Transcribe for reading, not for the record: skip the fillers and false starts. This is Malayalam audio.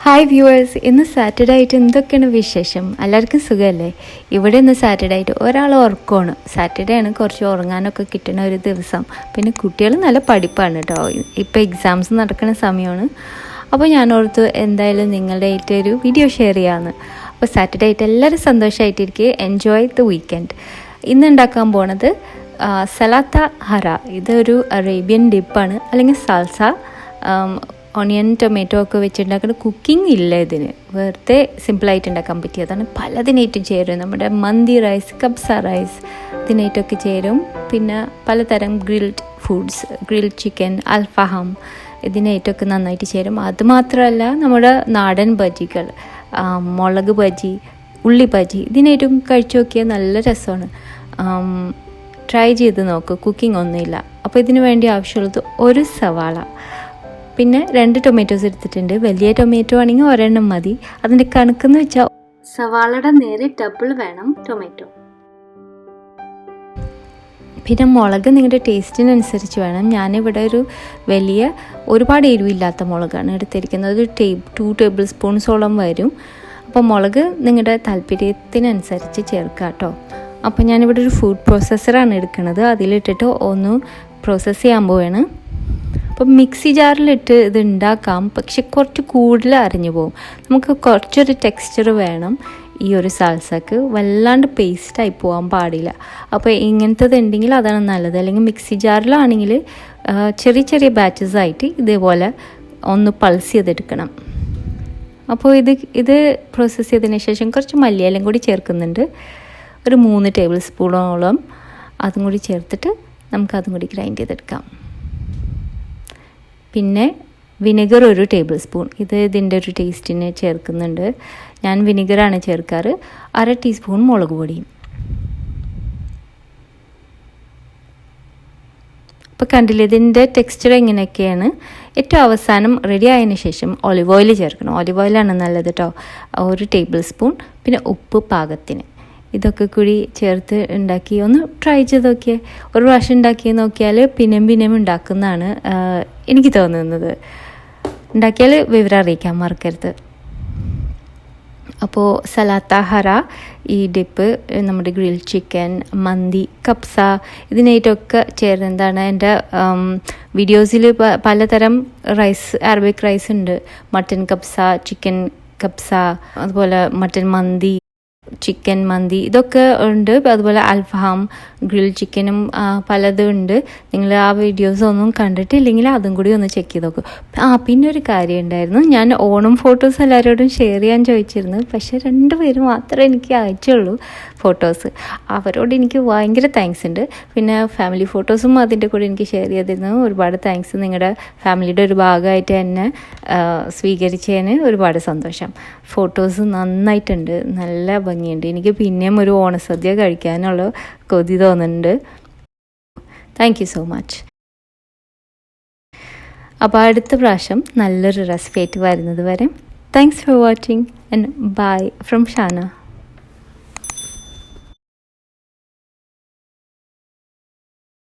ഹായ് വ്യൂവേഴ്സ്, ഇന്ന് സാറ്റർഡേ ആയിട്ട് എന്തൊക്കെയാണ് വിശേഷം? എല്ലാവർക്കും സുഖമല്ലേ? ഇവിടെ ഇന്ന് സാറ്റർഡേ ആയിട്ട് ഒരാൾ ഉറക്കമാണ്. സാറ്റർഡേ ആണ്, കുറച്ച് ഉറങ്ങാനൊക്കെ കിട്ടുന്ന ഒരു ദിവസം. പിന്നെ കുട്ടികൾ നല്ല പഠിപ്പാണ് കേട്ടോ. ഇപ്പോൾ എക്സാംസ് നടക്കുന്ന സമയമാണ്. അപ്പോൾ ഞാൻ ഓർത്തു എന്തായാലും നിങ്ങളുടെ ആയിട്ട് ഒരു വീഡിയോ ഷെയർ ചെയ്യാമെന്ന്. അപ്പോൾ സാറ്റർഡേ ആയിട്ട് എല്ലാവരും സന്തോഷമായിട്ടിരിക്കുക. Enjoy the weekend. ഇന്ന് ഉണ്ടാക്കാൻ പോണത് സലാത്ത ഹറ. ഇതൊരു അറേബ്യൻ ഡിപ്പാണ്, അല്ലെങ്കിൽ സാൽസ. ഓണിയൻ ടൊമാറ്റോ ഒക്കെ വെച്ചുണ്ടാക്കുന്ന കുക്കിംഗ് ഇല്ല ഇതിന്, വെറുതെ സിമ്പിളായിട്ട് ഉണ്ടാക്കാൻ പറ്റിയതാണ്. പലതിനായിട്ടും ചേരും. നമ്മുടെ മന്തി റൈസ്, കബ്സ റൈസ് ഇതിനായിട്ടൊക്കെ ചേരും. പിന്നെ പലതരം grilled foods, grilled chicken, alfaham ഇതിനായിട്ടൊക്കെ നന്നായിട്ട് ചേരും. അതുമാത്രമല്ല നമ്മുടെ നാടൻ ബജികൾ, മുളക് ബജി, ഉള്ളി ബജി ഇതിനായിട്ടും കഴിച്ചു നോക്കിയാൽ നല്ല രസമാണ്. ട്രൈ ചെയ്ത് നോക്ക്, കുക്കിംഗ് ഒന്നുമില്ല. അപ്പോൾ ഇതിന് വേണ്ടി ആവശ്യമുള്ളത് ഒരു സവാള, പിന്നെ 2 ടൊമാറ്റോസ് എടുത്തിട്ടുണ്ട്. വലിയ ടൊമാറ്റോ ആണെങ്കിൽ ഒരെണ്ണം മതി. അതിൻ്റെ കണക്കെന്ന് വെച്ചാൽ സവാളയുടെ നേരെ ഡബിൾ വേണം ടൊമാറ്റോ. പിന്നെ മുളക് നിങ്ങളുടെ ടേസ്റ്റിനനുസരിച്ച് വേണം. ഞാനിവിടെ ഒരുപാട് എരിവില്ലാത്ത മുളകാണ് എടുത്തിരിക്കുന്നത്. 2 ടേബിൾ സ്പൂൺസോളം വരും. അപ്പോൾ മുളക് നിങ്ങളുടെ താല്പര്യത്തിനനുസരിച്ച് ചേർക്കുക കേട്ടോ. അപ്പോൾ ഞാനിവിടെ ഒരു ഫുഡ് പ്രോസസ്സറാണ് എടുക്കുന്നത്. അതിലിട്ടിട്ട് ഒന്ന് പ്രോസസ്സ് ചെയ്യാൻ പോവാണ്. അപ്പം മിക്സി ജാറിലിട്ട് ഇത് ഉണ്ടാക്കാം, പക്ഷെ കുറച്ച് കൂടുതൽ അരിഞ്ഞു പോകും. നമുക്ക് കുറച്ചൊരു ടെക്സ്ചർ വേണം ഈ ഒരു സാൽസക്ക്. വല്ലാണ്ട് പേസ്റ്റായി പോകാൻ പാടില്ല. അപ്പോൾ ഇങ്ങനത്തത് ഉണ്ടെങ്കിൽ അതാണ് നല്ലത്. അല്ലെങ്കിൽ മിക്സി ജാറിലാണെങ്കിൽ ചെറിയ ചെറിയ ബാച്ചസ് ആയിട്ട് ഇതേപോലെ ഒന്ന് പൾസ് ചെയ്തെടുക്കണം. അപ്പോൾ ഇത് പ്രോസസ്സ് ചെയ്തതിന് ശേഷം കുറച്ച് മല്ലിയിലയും കൂടി ചേർക്കുന്നുണ്ട്. ഒരു 3 ടേബിൾ സ്പൂണോളം അതും കൂടി ചേർത്തിട്ട് നമുക്കതും കൂടി ഗ്രൈൻഡ് ചെയ്തെടുക്കാം. പിന്നെ വിനെഗർ 1 ടേബിൾ സ്പൂൺ, ഇതിൻ്റെ ഒരു ടേസ്റ്റിന് ചേർക്കുന്നുണ്ട്. ഞാൻ വിനെഗറാണ് ചേർക്കാറ്. 1/2 ടീസ്പൂൺ മുളക് പൊടിയും. അപ്പോൾ കണ്ടില്ലേ ഇതിൻ്റെ ടെക്സ്ചർ എങ്ങനെയൊക്കെയാണ്. ഏറ്റവും അവസാനം റെഡി ആയതിനു ശേഷം ഒലിവ് ഓയിൽ ചേർക്കണം. ഒലിവ് ഓയിലാണ് നല്ലത് കേട്ടോ. 1 ടേബിൾ സ്പൂൺ. പിന്നെ ഉപ്പ് പാകത്തിന്. ഇതൊക്കെ കൂടി ചേർത്ത് ഉണ്ടാക്കി ഒന്ന് ട്രൈ ചെയ്ത് നോക്കിയേ. ഒരു പ്രാവശ്യം ഉണ്ടാക്കി നോക്കിയാൽ പിന്നെയും ഉണ്ടാക്കുന്നതാണ് എനിക്ക് തോന്നുന്നത്. ഉണ്ടാക്കിയാൽ വിവരം അറിയിക്കാൻ മറക്കരുത്. അപ്പോൾ സലാത്ത ഹറ ഈ ഡിപ്പ് നമ്മുടെ ഗ്രിൽ ചിക്കൻ, മന്തി, കബ്സ ഇതിനായിട്ടൊക്കെ ചേരുന്നതാണ്. എൻ്റെ വീഡിയോസിൽ പലതരം റൈസ്, അറബിക് റൈസ് ഉണ്ട്. മട്ടൻ കബ്സ, ചിക്കൻ കബ്സ, അതുപോലെ മട്ടൻ മന്തി, ചിക്കൻ മന്തി ഇതൊക്കെ ഉണ്ട്. അതുപോലെ അൽഫഹാം, ഗ്രിൽ ചിക്കനും പലതും ഉണ്ട്. നിങ്ങൾ ആ വീഡിയോസ് ഒന്നും കണ്ടിട്ടില്ലെങ്കിൽ അതും കൂടി ഒന്ന് ചെക്ക് ചെയ്ത് നോക്കും. പിന്നെ ഒരു കാര്യം ഉണ്ടായിരുന്നു, ഞാൻ ഓണം ഫോട്ടോസ് എല്ലാവരോടും ഷെയർ ചെയ്യാൻ ചോദിച്ചിരുന്നു. പക്ഷേ 2 പേര് മാത്രമേ എനിക്ക് അയച്ചുള്ളൂ ഫോട്ടോസ്. അവരോട് എനിക്ക് ഭയങ്കര താങ്ക്സ് ഉണ്ട്. പിന്നെ ഫാമിലി ഫോട്ടോസും അതിൻ്റെ കൂടെ എനിക്ക് ഷെയർ ചെയ്തിരുന്നു. ഒരുപാട് താങ്ക്സ്. നിങ്ങളുടെ ഫാമിലിയുടെ ഒരു ഭാഗമായിട്ട് എന്നെ സ്വീകരിച്ചതിന് ഒരുപാട് സന്തോഷം. ഫോട്ടോസ് നന്നായിട്ടുണ്ട്, നല്ല ഭംഗിയുണ്ട്. എനിക്ക് പിന്നെയും ഒരു ഓണസദ്യ കഴിക്കാനുള്ള കൊതി തോന്നുന്നുണ്ട്. Thank you so much. അപ്പോൾ അടുത്ത പ്രാവശ്യം നല്ലൊരു റെസിപ്പി ആയിട്ട് വരുന്നത് വരെ thanks for watching and bye from Shana.